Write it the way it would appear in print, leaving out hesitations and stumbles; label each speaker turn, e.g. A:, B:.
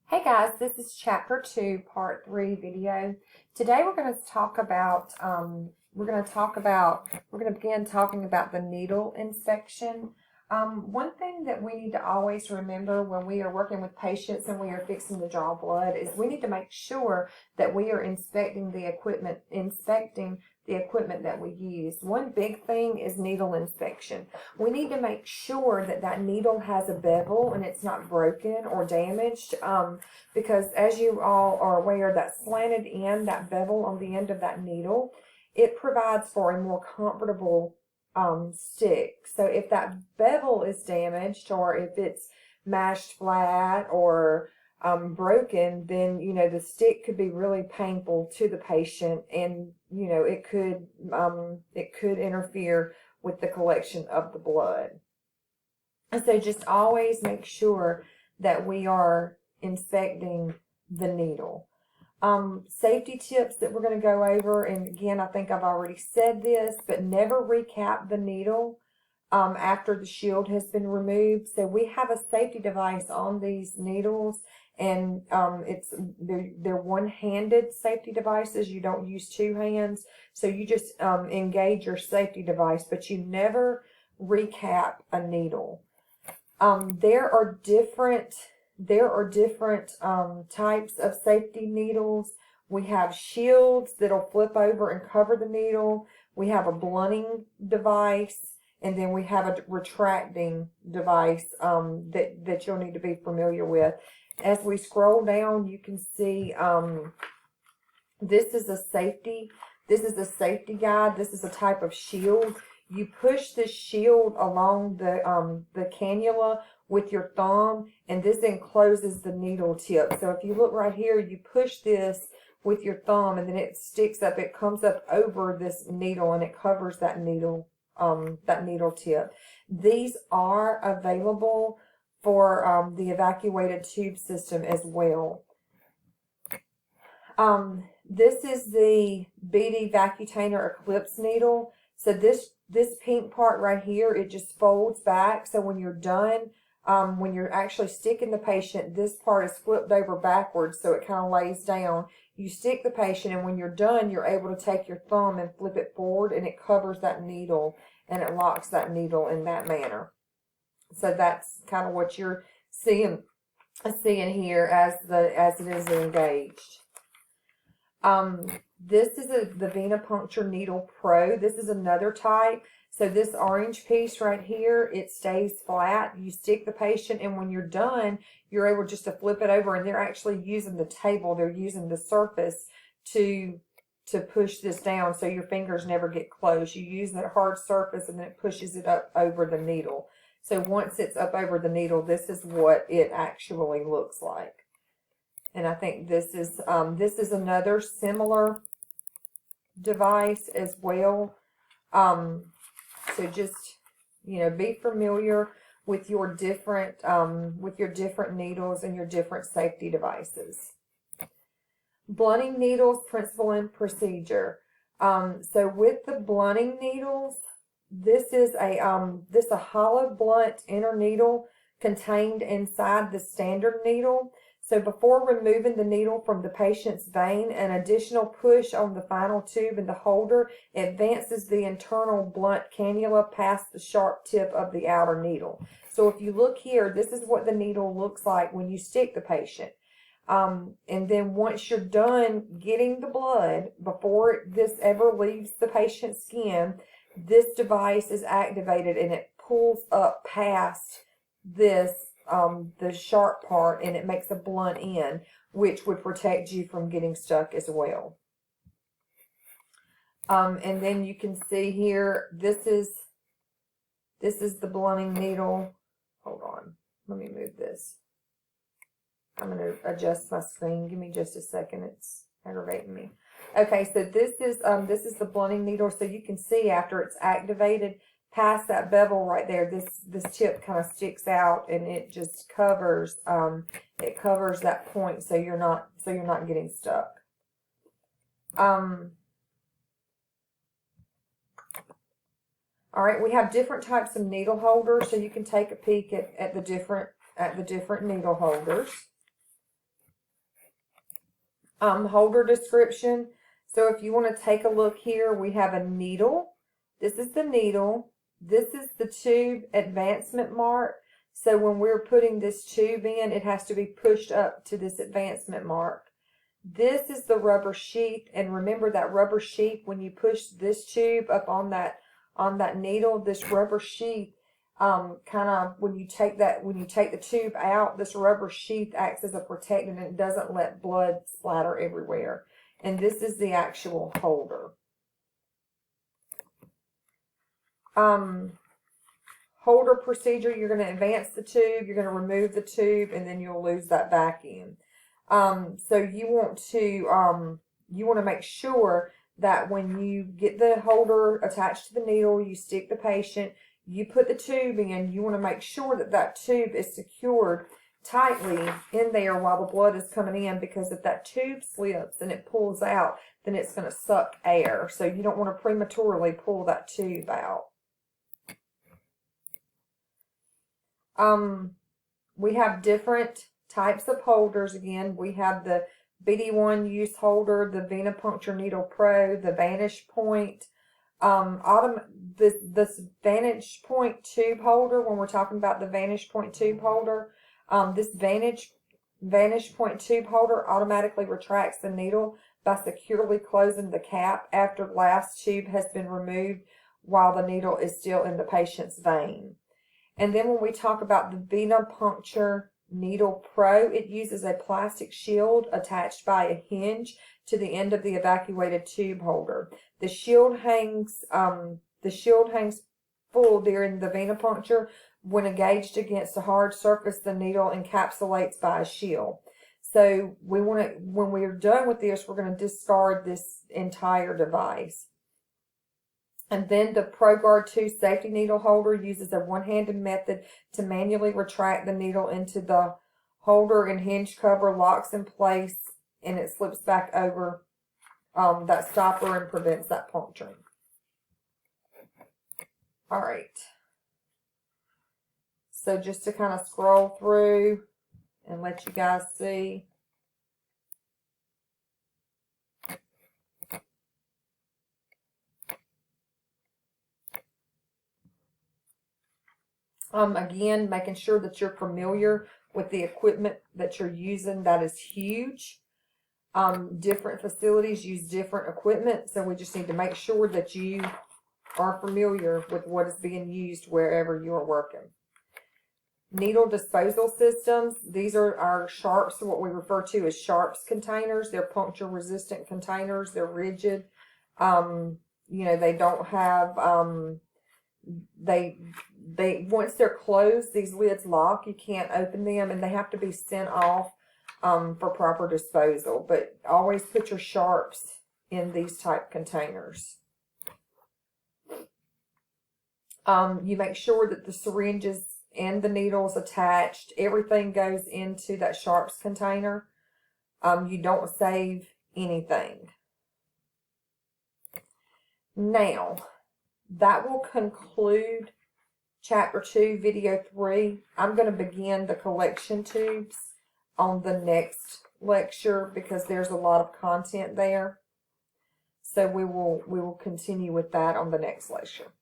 A: Hey guys, this is chapter 2, part 3 video. Today we're going to talk about, we're going to begin talking about the needle inspection. One thing that we need to always remember when we are working with patients and we are fixing to draw blood is we need to make sure that we are inspecting the equipment that we use. One big thing is needle inspection. We need to make sure that that needle has a bevel and it's not broken or damaged, because as you all are aware, that slanted end, that bevel on the end of that needle, it provides for a more comfortable stick. So if that bevel is damaged or if it's mashed flat or broken, then the stick could be really painful to the patient, and it could interfere with the collection of the blood. And so just always make sure that we are inspecting the needle. Safety tips that we're going to go over, and again, I think I've already said this, but never recap the needle after the shield has been removed. So we have a safety device on these needles, and they're one-handed safety devices. You don't use two hands, so you just engage your safety device, but you never recap a needle. There are different types of safety needles. We have shields that'll flip over and cover the needle. We have a blunting device, and then we have a retracting device that you'll need to be familiar with. As we scroll down, you can see this is a safety guide. This is a type of shield. You push this shield along the cannula with your thumb, and this encloses the needle tip. So if you look right here, you push this with your thumb, and then it sticks up. It comes up over this needle, and it covers that needle tip. These are available for the evacuated tube system as well. This is the BD VACUTAINER ECLIPSE needle. So this pink part right here, it just folds back. So when you're done, when you're actually sticking the patient, this part is flipped over backwards, so it kind of lays down. You stick the patient, and when you're done, you're able to take your thumb and flip it forward, and it covers that needle, and it locks that needle in that manner. So that's kind of what you're seeing here as it is engaged. This is the VENIPUNCTURE Needle Pro. This is another type. So this orange piece right here, it stays flat. You stick the patient, and when you're done, you're able just to flip it over, and they're actually using the table. They're using the surface to push this down, so your fingers never get close. You use that hard surface, and then it pushes it up over the needle. So once it's up over the needle, this is what it actually looks like. And I think this is another similar device as well. So just be familiar with your different needles and your different safety devices. Blunting needles, principle and procedure. So with the blunting needles, this is a hollow blunt inner needle contained inside the standard needle. So before removing the needle from the patient's vein, an additional push on the final tube in the holder advances the internal blunt cannula past the sharp tip of the outer needle. So if you look here, this is what the needle looks like when you stick the patient. And then once you're done getting the blood, before this ever leaves the patient's skin, this device is activated, and it pulls up past this the sharp part, and it makes a blunt end, which would protect you from getting stuck as well. And then you can see here, this is the blunting needle. Hold on, let me move this. I'm going to adjust my screen. Give me just a second. It's aggravating me. Okay, so this is the blunting needle. So you can see after it's activated, past that bevel right there, this tip kind of sticks out, and it just covers that point, so you're not getting stuck. All right, we have different types of needle holders, so you can take a peek at the different needle holders. Holder description. So if you want to take a look here, we have a needle. This is the needle. This is the tube advancement mark. So when we're putting this tube in, it has to be pushed up to this advancement mark. This is the rubber sheath, and remember that rubber sheath, when you push this tube up on that needle, this rubber sheath kind of, when you take the tube out, this rubber sheath acts as a protectant, and it doesn't let blood splatter everywhere. And this is the actual holder. Holder procedure, you're going to advance the tube, you're going to remove the tube, and then you'll lose that vacuum. So you want to make sure that when you get the holder attached to the needle, you stick the patient, you put the tube in, you want to make sure that that tube is secured tightly in there while the blood is coming in, because if that tube slips and it pulls out, then it's going to suck air. So you don't want to prematurely pull that tube out. We have different types of holders. Again, we have the BD1 use holder, the VENIPUNCTURE Needle Pro, the VANISHPOINT. This VANISHPOINT tube holder, when we're talking about the VANISHPOINT tube holder, this VANISHPOINT tube holder automatically retracts the needle by securely closing the cap after last tube has been removed while the needle is still in the patient's vein. And then when we talk about the VENIPUNCTURE Needle Pro, it uses a plastic shield attached by a hinge to the end of the evacuated tube holder. The shield hangs full during the venipuncture. When engaged against a hard surface, the needle encapsulates by a shield. So when we're done with this, we're going to discard this entire device. And then the ProGuard 2 safety needle holder uses a one-handed method to manually retract the needle into the holder, and hinge cover locks in place, and it slips back over that stopper and prevents that puncturing. All right. So just to kind of scroll through and let you guys see. Again, making sure that you're familiar with the equipment that you're using. That is huge. Different facilities use different equipment, so we just need to make sure that you are familiar with what is being used wherever you are working. Needle disposal systems. These are our sharps, what we refer to as sharps containers. They're puncture resistant containers. They're rigid. They don't have, they once they're closed, these lids lock. You can't open them, and they have to be sent off for proper disposal. But always put your sharps in these type containers. You make sure that the syringes and the needles attached, everything goes into that sharps container. You don't save anything. Now, that will conclude Chapter 2, Video 3. I'm going to begin the collection tubes on the next lecture because there's a lot of content there. So we will continue with that on the next lecture.